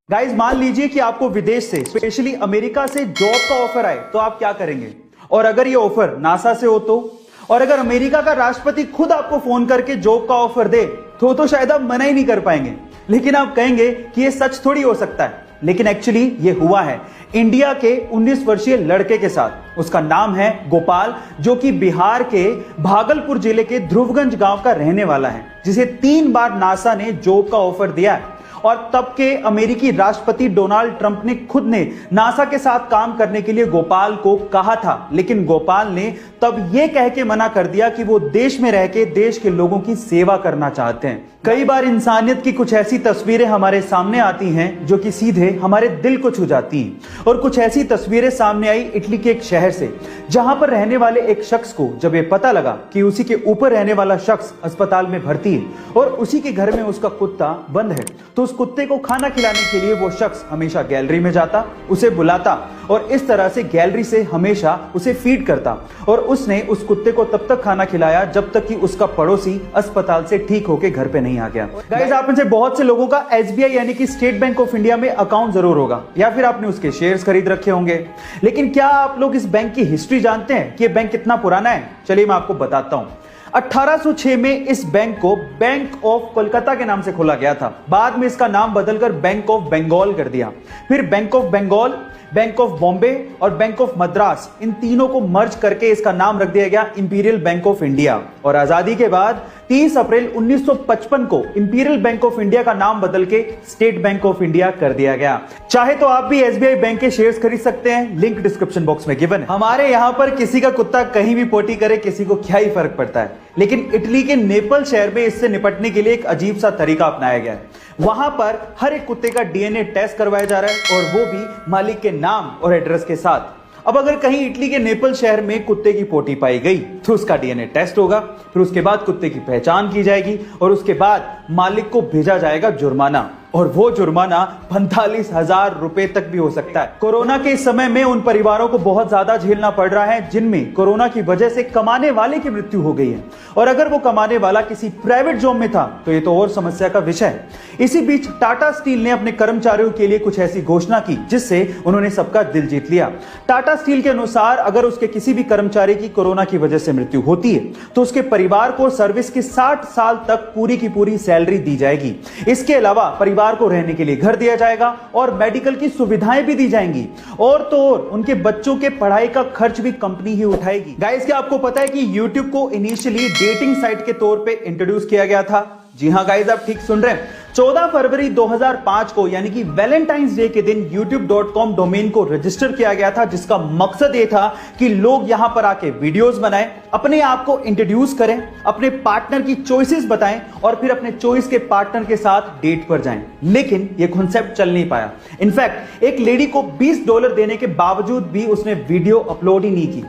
Guys मान लीजिए कि आपको विदेश से स्पेशली अमेरिका से जॉब का ऑफर आए तो आप क्या करेंगे। और अगर ये ऑफर नासा से हो तो, और अगर अमेरिका का राष्ट्रपति खुद आपको फोन करके जॉब का ऑफर दे तो शायद आप मना ही नहीं कर पाएंगे। लेकिन आप कहेंगे कि ये सच थोड़ी हो सकता है, लेकिन एक्चुअली ये हुआ है इंडिया के 19 वर्षीय लड़के के साथ। उसका नाम है गोपाल, जो कि बिहार के भागलपुर जिले के ध्रुवगंज गांव का रहने वाला है, जिसे 3 बार नासा ने जॉब का ऑफर दिया है। और तब के अमेरिकी राष्ट्रपति डोनाल्ड ट्रंप ने खुद ने नासा के साथ काम करने के लिए गोपाल को कहा था, लेकिन गोपाल ने तब यह कह के मना कर दिया कि वो देश में रह के देश के लोगों की सेवा करना चाहते हैं। कई बार इंसानियत की कुछ ऐसी तस्वीरें हमारे सामने आती हैं जो कि सीधे हमारे दिल को छू जाती हैं। और कुछ ऐसी तस्वीरें सामने आई इटली के एक शहर से, जहां पर रहने वाले एक शख्स को जब ये पता लगा कि उसी के ऊपर रहने वाला शख्स अस्पताल में भर्ती है और उसी के घर में उसका कुत्ता बंद है, तो उस कुत्ते को खाना खिलाने के लिए वो शख्स हमेशा गैलरी में जाता, उसे बुलाता और इस तरह से गैलरी से हमेशा उसे फीड करता। और उसने उस कुत्ते को तब तक खाना खिलाया जब तक कि उसका पड़ोसी अस्पताल से ठीक होकर घर पे नहीं आ गया। गाइस, आप में से बहुत से लोगों का एसबीआई यानी कि स्टेट बैंक ऑफ इंडिया में अकाउंट जरूर होगा, या फिर आपने उसके शेयर्स खरीद रखे होंगे। लेकिन क्या आप लोग इस बैंक की हिस्ट्री जानते हैं कि यह बैंक कितना पुराना है? चलिए मैं आपको बताता हूं। 1806 में इस बैंक को बैंक ऑफ कोलकाता के नाम से खोला गया था। बाद में इसका नाम बदलकर बैंक ऑफ बंगाल कर दिया। फिर bank of Bengal, bank of Bombay और बैंक ऑफ मद्रास, इन तीनों को मर्ज करके इसका नाम रख दिया गया इंपीरियल बैंक ऑफ इंडिया। और आजादी के बाद 30 अप्रैल 1955 को इंपीरियल बैंक ऑफ इंडिया का नाम बदल के स्टेट बैंक ऑफ इंडिया कर दिया गया। चाहे तो आप भी एसबीआई बैंक के शेयर्स खरीद सकते हैं, लिंक डिस्क्रिप्शन बॉक्स में गिवन है। हमारे यहां पर किसी का कुत्ता कहीं भी पोटी करे, किसी को क्या ही फर्क पड़ता है, लेकिन इटली के नेपल शहर में इससे निपटने के लिए एक अजीब सा तरीका अपनाया गया है। वहां पर हर एक कुत्ते का डीएनए टेस्ट करवाया जा रहा है, और वो भी मालिक के नाम और एड्रेस के साथ। अब अगर कहीं इटली के नेपल शहर में कुत्ते की पोटी पाई गई तो उसका डीएनए टेस्ट होगा, फिर उसके बाद कुत्ते की पहचान की जाएगी और उसके बाद मालिक को भेजा जाएगा जुर्माना, और वो जुर्माना 45,000 रुपए तक भी हो सकता है। कोरोना के इस समय में उन परिवारों को बहुत ज्यादा झेलना पड़ रहा है जिनमें कोरोना की वजह से कमाने वाले की मृत्यु हो गई है, और अगर वो कमाने वाला किसी प्राइवेट जॉब में था तो ये तो और समस्या का विषय है। इसी बीच टाटा स्टील ने अपने कर्मचारियों के लिए कुछ ऐसी घोषणा की जिससे उन्होंने सबका दिल जीत लिया। टाटा स्टील के अनुसार अगर उसके किसी भी कर्मचारी की कोरोना की वजह से मृत्यु होती है तो उसके परिवार को सर्विस के 60 साल तक पूरी की पूरी सैलरी दी जाएगी। इसके अलावा परिवार को रहने के लिए घर दिया जाएगा और मेडिकल की सुविधाएं भी दी जाएंगी, और तो और उनके बच्चों के पढ़ाई का खर्च भी कंपनी ही उठाएगी। गाइस, क्या आपको पता है कि YouTube को इनिशियली डेटिंग साइट के तौर पे इंट्रोड्यूस किया गया था? जी हां गाइस, आप ठीक सुन रहे हैं। 14 फरवरी 2005 को यानी कि वैलेंटाइंस डे के दिन youtube.com डोमेन को रजिस्टर किया गया था, जिसका मकसद यह था कि लोग यहां पर आके वीडियोस बनाएं, अपने आप को इंट्रोड्यूस करें, अपने पार्टनर की चॉइसेस बताएं और फिर अपने चॉइस के पार्टनर के साथ डेट पर जाएं। लेकिन यह कॉन्सेप्ट चल नहीं पाया। इनफैक्ट एक लेडी को $20 देने के बावजूद भी उसने वीडियो अपलोड ही नहीं की।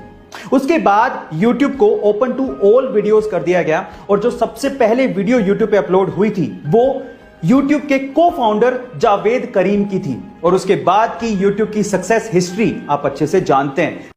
उसके बाद YouTube को ओपन टू ऑल वीडियोस कर दिया गया, और जो सबसे पहले वीडियो YouTube पे अपलोड हुई थी वो YouTube के को फाउंडर जावेद करीम की थी। और उसके बाद की YouTube की सक्सेस हिस्ट्री आप अच्छे से जानते हैं।